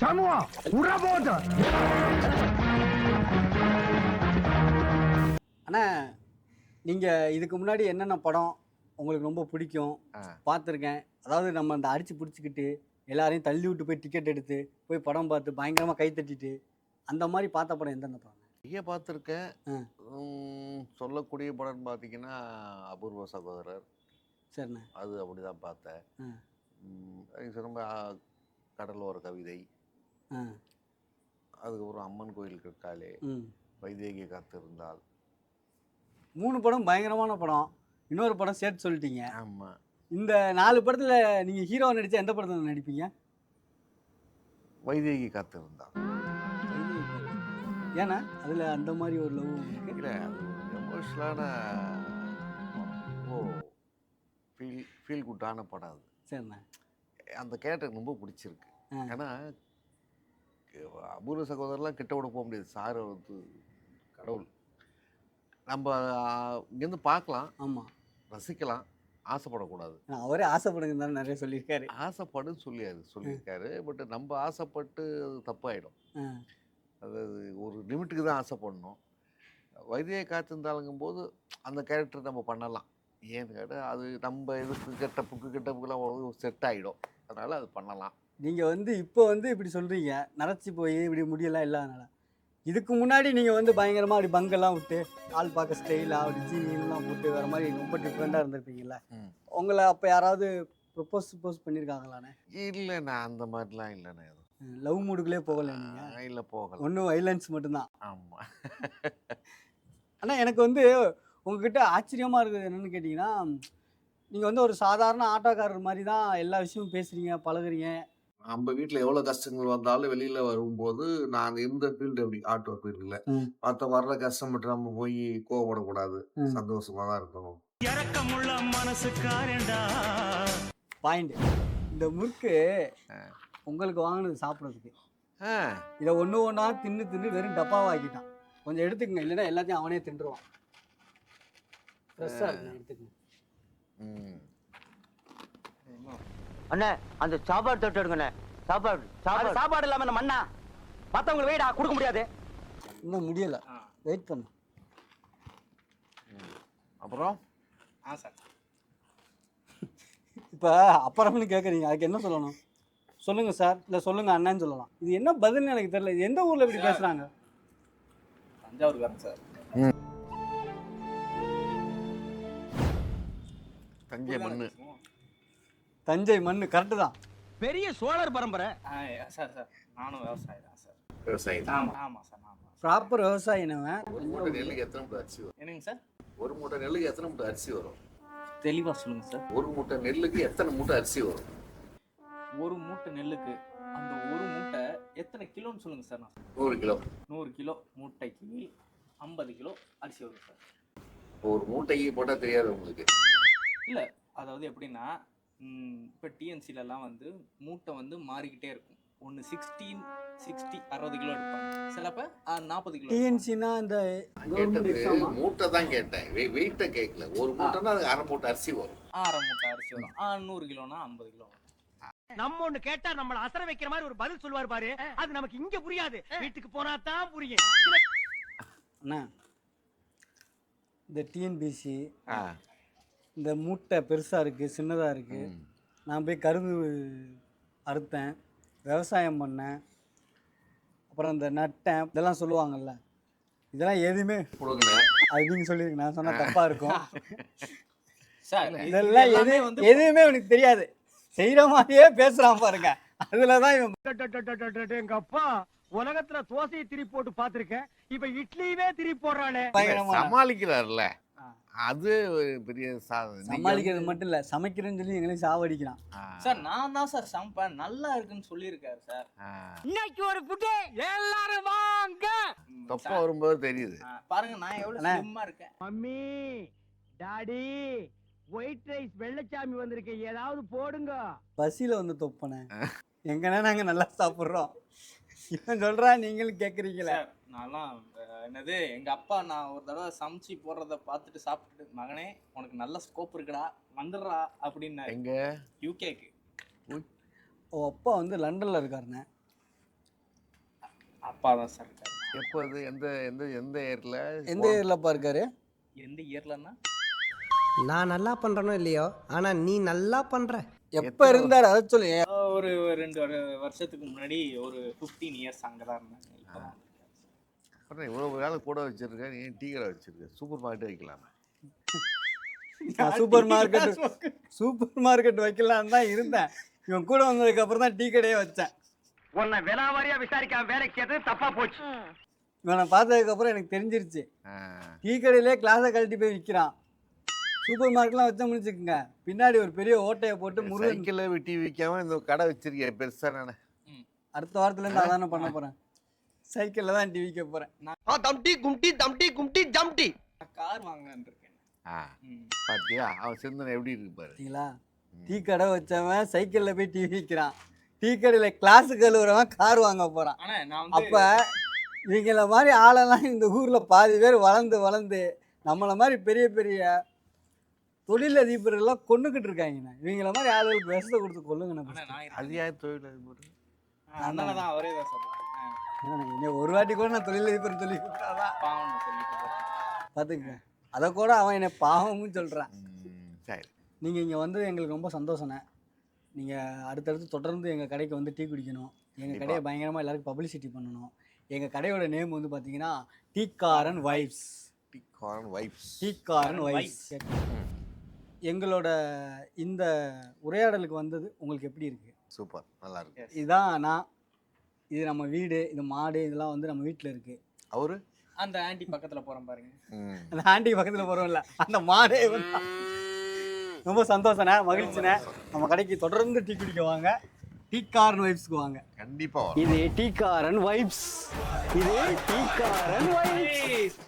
சமூகம் உற போட்டு. அண்ணா நீங்கள் இதுக்கு முன்னாடி என்னென்ன படம் உங்களுக்கு ரொம்ப பிடிக்கும் பார்த்துருக்கேன்? அதாவது நம்ம அந்த அடித்து பிடிச்சிக்கிட்டு எல்லாரையும் தள்ளி விட்டு போய் டிக்கெட் எடுத்து போய் படம் பார்த்து பயங்கரமாக கை தட்டிட்டு அந்த மாதிரி பார்த்த படம் எந்தெந்த படம்? நிறைய பார்த்துருக்கேன். சொல்லக்கூடிய படம்னு பார்த்தீங்கன்னா அபூர்வ சகோதரர். சரிண்ணே. அது அப்படி தான் பார்த்தேன். ரொம்ப கடலோர கவிதை, அதுக்கப்புறம் அம்மன் கோயில் இருக்காளே, வைதேகி காத்திருந்தால். 3 படம் பயங்கரமான படம். இன்னொரு படம் சேர்த்து சொல்லிட்டீங்க. ஆமாம். இந்த 4 படத்தில் நீங்கள் ஹீரோவை நடித்தா எந்த படத்தில் நடிப்பீங்க? வைதேகி காத்திருந்தால். ஏன்னா அதில் அந்த மாதிரி ஒரு லவ் இல்லை, அது எமோஷ்னலான ஃபீல் குட்டான படம் அது. சரிண்ணே. அந்த கேரக்டர் ரொம்ப பிடிச்சிருக்கு. ஏன்னா அபூர்வ சகோதரர்லாம் கிட்ட விட போக முடியாது. சார் வந்து கடவுள். நம்ம இங்கேருந்து பார்க்கலாம், ஆமாம், ரசிக்கலாம், ஆசைப்படக்கூடாது. அவரே ஆசைப்படுங்க நிறைய சொல்லியிருக்காரு. ஆசைப்படுன்னு சொல்லியிருக்காரு. பட் நம்ம ஆசைப்பட்டு அது தப்பாயிடும். அதாவது ஒரு லிமிட்டுக்கு தான் ஆசைப்படணும். வைத்தியை காத்திருந்தாலுங்கும் போது அந்த கேரக்டர் நம்ம பண்ணலாம். ஏன்னு கேட்டால் அது நம்ம இதுக்கு கெட்டப்புக்கெல்லாம் செட் ஆகிடும். அதனால் அது பண்ணலாம். நீங்கள் வந்து இப்போ வந்து இப்படி சொல்கிறீங்க, நரைச்சி போய் இப்படி முடியெல்லாம் இல்லாதனால. இதுக்கு முன்னாடி நீங்கள் வந்து பயங்கரமாக அப்படி பங்கெல்லாம் விட்டு ஆள் பார்க்க ஸ்டைலாக அப்படி ஜீனிலாம் போட்டு வேறு மாதிரி ரொம்ப டிஃப்ரெண்ட்டாக இருந்திருப்பீங்களா? உங்களை அப்போ யாராவது ப்ரொப்போஸ் பண்ணியிருக்காங்களாண்ணே? இல்லைண்ணா, அந்த மாதிரிலாம் இல்லைண்ணே. லவ் மூடுக்குள்ளே போகலை நீங்கள்? இல்லை, போகலை. ஒன்றும் வைலன்ஸ் மட்டும்தான். ஆமாம். ஆனால் எனக்கு வந்து உங்ககிட்ட ஆச்சரியமாக இருக்குது என்னென்னு கேட்டிங்கன்னா, நீங்கள் வந்து ஒரு சாதாரண ஆட்டோக்காரர் மாதிரி தான் எல்லா விஷயமும் பேசுகிறீங்க, பழகுறீங்க. நம்ம வீட்டில் எவ்வளோ கஷ்டங்கள் வந்தாலும் வெளியில் வரும்போது நான் இந்த ஃபீல்டு எப்படி ஆட்டோ ஃபீல்டில் மற்ற வர்ற கஷ்டப்பட்டு நம்ம போய் கோவப்படக்கூடாது, சந்தோஷமாக தான் இருக்கணும். இறக்கமுள்ள மனசுக்காரண்டா. பாயிண்ட். இந்த முறுக்கு உங்களுக்கு வாங்கினது சாப்பிட்றதுக்கு. இதை ஒன்றா தின்னு வெறும் டப்பாவை ஆக்கிட்டான். கொஞ்சம் எடுத்துக்கங்க, இல்லைன்னா எல்லாத்தையும் அவனே தின்றுவான். ஃப்ரெஷ்ஷாக இருக்குங்க, எடுத்துக்கங்க. அண்ணே அந்த சாப்பாடு தொட்டு எடுங்கண்ணே. சாப்பாடு இல்லாம இந்த மண்ணா மற்றவங்களை வெயிடா கொடுக்க முடியாது. இன்னும் முடியலை, வெயிட் பண்ணு. அப்புறம் சார் இப்போ அப்புறம்னு கேட்குறீங்க, அதுக்கு என்ன சொல்லணும்? சொல்லுங்கள் சார், இல்லை சொல்லுங்கள் அண்ணான்னு சொல்லலாம். இது என்ன பதில்னு எனக்கு தெரியல. இது எந்த ஊரில் இப்படி பேசுகிறாங்க? தஞ்சாவூர்காரன் சார். தஞ்சை மண்ணு. தஞ்சை மண்ணு கரெக்டு தான். பெரிய சோழர் பரம்பரை. சார் நானும் விவசாயி தான் சார். விவசாயி. ஆமாம் சார். ப்ராப்பர் விவசாயி என்னவன். ஒரு மூட்டை நெல்லுக்கு எத்தனை மூட்டை அரிசி வரும்? என்னங்க சார்? ஒரு மூட்டை நெல்லுக்கு எத்தனை மூட்டை அரிசி வரும்? தெளிவாக சொல்லுங்கள் சார். ஒரு மூட்டை நெல்லுக்கு எத்தனை மூட்டை அரிசி வரும்? ஒரு மூட்டை நெல்லுக்கு அந்த ஒரு மூட்டை எத்தனை கிலோன்னு சொல்லுங்கள் சார். நான் 100 கிலோ. 100 கிலோ மூட்டைக்கு 50 கிலோ அரிசி வரும் சார். ஒரு மூட்டைக்கு போட்டால் தெரியாது உங்களுக்கு? இல்லை, அதாவது எப்படின்னா இப்போ டிஎன்சிலலாம் வந்து மூட்டை வந்து மாறிக்கிட்டே இருக்கும். ஒன்று 60 கிலோ எடுப்பாங்க, சிலப்போ 40 கிலோ. டிஎன்சினா இந்த மூட்டை தான் கேட்டேன், வெயிட்டை கேட்கல. ஒரு மூட்டைன்னா அது அரை மூட்டை அரிசி வரும். அரை மூட்டை அரிசி வரும். 100 கிலோனா 50 கிலோ வரும். நம்ம ஒண்ணு கேட்டா நம்மள அசர வைக்கிற மாதிரி ஒரு பதில் சொல்வார் பாரு, அது நமக்கு இங்க புரியாது, வீட்டுக்கு போனா தான் புரியும். அண்ணா இந்த டிஎன்பிசி இந்த மூட்டை பெருசாக இருக்குது, சின்னதாக இருக்குது. நான் போய் கருது அறுத்தேன், விவசாயம் பண்ணேன், அப்புறம் இந்த நட்டேன், இதெல்லாம் சொல்லுவாங்கல்ல. இதெல்லாம் எதுவுமே அது நீங்கள் சொல்லியிருங்க, நான் சொன்னால் தப்பாக இருக்கும் சார். இதெல்லாம் எதுவுமே எனக்கு தெரியாது. செய்கிற மாதிரியே பேசுகிறான் பாருங்க. அதில் தான் இவன் எங்க அப்பா உலகத்துல தோசையை திரி போட்டு பார்த்திருக்கேன், இப்ப இட்லியவே திரி போடுறானே. சமாளிக்கிறார்ல, அது ஒரு பெரிய சாதனை. சமாளிக்கிறது மட்டும் இல்லை, சமைக்கிறேன்னு சொல்லி எங்களையும் சாவடிக்கிறான் சார். நான் தான் சார் சமைப்பேன், நல்லா இருக்குன்னு சொல்லியிருக்காரு சார். இன்னைக்கு ஒரு புட்டு எல்லாரும் வாங்க. தப்பா வரும்போது தெரியுது பாருங்க, நான் எவ்வளவு ஸ்லிம்மா இருக்கேன். Mummy daddy white rice Vellachami வந்திருக்கு, ஏதாவது போடுங்க. பசியில் வந்து தொப்பனே, எங்கன்னா நாங்கள் நல்லா சாப்பிட்றோம். இவன் சொல்கிறான், நீங்களும் கேட்குறீங்களே. நான்லாம் என்னது, எங்கள் அப்பா நான் ஒரு தடவை சமைச்சு போடுறத பார்த்துட்டு சாப்பிட்டுட்டு, மகனே உனக்கு நல்ல ஸ்கோப் இருக்குடா, வந்துடுறா அப்படின்னு. எங்க? யூகேக்கு. ஓ அப்பா வந்து லண்டனில் இருக்காருண்ணே. அப்பா தான் சார் இருக்காரு. எப்போ அது எந்த எந்த எந்த ஏரில் எந்த ஏரியாலப்பா இருக்காரு? எந்த இயர்லன்னா நான் நல்லா பண்றேனோ இல்லையோ ஆனா நீ நல்லா பண்ற. எப்போ இருந்தார் அதை சொல்லு. ஒரு 2 வருஷத்துக்கு முன்னாடி ஒரு 15 இயர்ஸ் அங்கே தான் இருந்தாங்க. இப்போதான் அப்புறம் இவ்வளோ வேலை கூட வச்சுருக்கேன், நீ டீ கடை வச்சுருக்கேன், சூப்பர் மார்க்கெட் வைக்கலாமே. நான் சூப்பர் மார்க்கெட் வைக்கலான்னு தான் இருந்தேன். இவன் கூட வந்ததுக்கு அப்புறம் தான் டீ கடையே வச்சேன். உன்னை விலாவாரியா விசாரிக்காம வேலைக்கு சேர்த்து தப்பா போச்சு. இவனை பார்த்ததுக்கு அப்புறம் எனக்கு தெரிஞ்சிருச்சு. டீ கடையிலே கிளாஸை கழட்டி போய் விற்கிறான். சூப்பர் மார்க்கெட்லாம் வச்ச முடிச்சுக்குங்க, பின்னாடி ஒரு பெரிய ஓட்டையை போட்டு முருகன். சைக்கிளில் டீ விற்காம இந்த கடை வச்சிருக்கேன் பெருசாக. நான் அடுத்த வாரத்துலேருந்து அதானே பண்ண போகிறேன். சைக்கிளில் தான் டீ விற்க போகிறேன். தம்டி கும்டி தம்டி கும்டி ஜம்டி. நான் கார் வாங்கலான்னு இருக்கேன். பார்த்தியா அவன் சிந்தனை எப்படி இருக்கு பாரு. சரிங்களா? டீ கடை வச்சவன் சைக்கிளில் போய் டீ விற்கிறான். டீ கடையில் கிளாஸு கழுவுறவன் கார் வாங்க போகிறான். ஆனா நான் அப்போ இவங்கள மாதிரி ஆளெல்லாம் இந்த ஊரில் பாதி பேர் வளர்ந்து நம்மளை மாதிரி பெரிய பெரிய தொழிலதிபர்கள்லாம் கொண்டுக்கிட்டு இருக்காங்கண்ணா. இவங்கள மாதிரி ஆளுகளுக்கு விஷத்தை கொடுத்து கொள்ளுங்கண்ணா. அது யார் தொழிலதிபர்? அதனால தான் அவரே தான் சொல்றேன். இன்னும் ஒரு வாட்டி கூட நான் தொழிலதிபர் சொல்லி கொடுத்தாதான் பாவம்னு சொல்லிட்டு போறேன். பார்த்துக்குங்க. அதை கூட அவன் என்னை பாவமும் சொல்கிறான். சரி, நீங்கள் இங்கே வந்து எங்களுக்கு ரொம்ப சந்தோஷண்ணே. நீங்கள் அடுத்தடுத்து தொடர்ந்து எங்கள் கடைக்கு வந்து டீ குடிக்கணும். எங்கள் கடையை பயங்கரமாக எல்லாருக்கும் பப்ளிசிட்டி பண்ணணும். எங்கள் கடையோட நேம் வந்து பார்த்தீங்கன்னா டீக்காரன் வைப்ஸ். டீக்காரன் வைப்ஸ். எங்களோட இந்த உரையாடலுக்கு வந்தது உங்களுக்கு எப்படி இருக்குது? சூப்பர், நல்லா இருக்கு. இதுதான் நான், இது நம்ம வீடு, இது மாடு, இதெல்லாம் வந்து நம்ம வீட்டில் இருக்குது. அவரு அந்த ஆண்டி பக்கத்துல போறேன் பாருங்க. அந்த ஆண்டி பக்கத்தில் போகிறோம்ல, அந்த மாடே வந்து ரொம்ப சந்தோஷண்ணே, மகிழ்ச்சிண்ணே. நம்ம கடைக்கு தொடர்ந்து டீ குடிக்க வாங்க. டீக்காரன் வைப்ஸ்க்கு வாங்க. கண்டிப்பா. இது டீக்காரன் வைப்ஸ். இது டீக்காரன் வைப்ஸ்.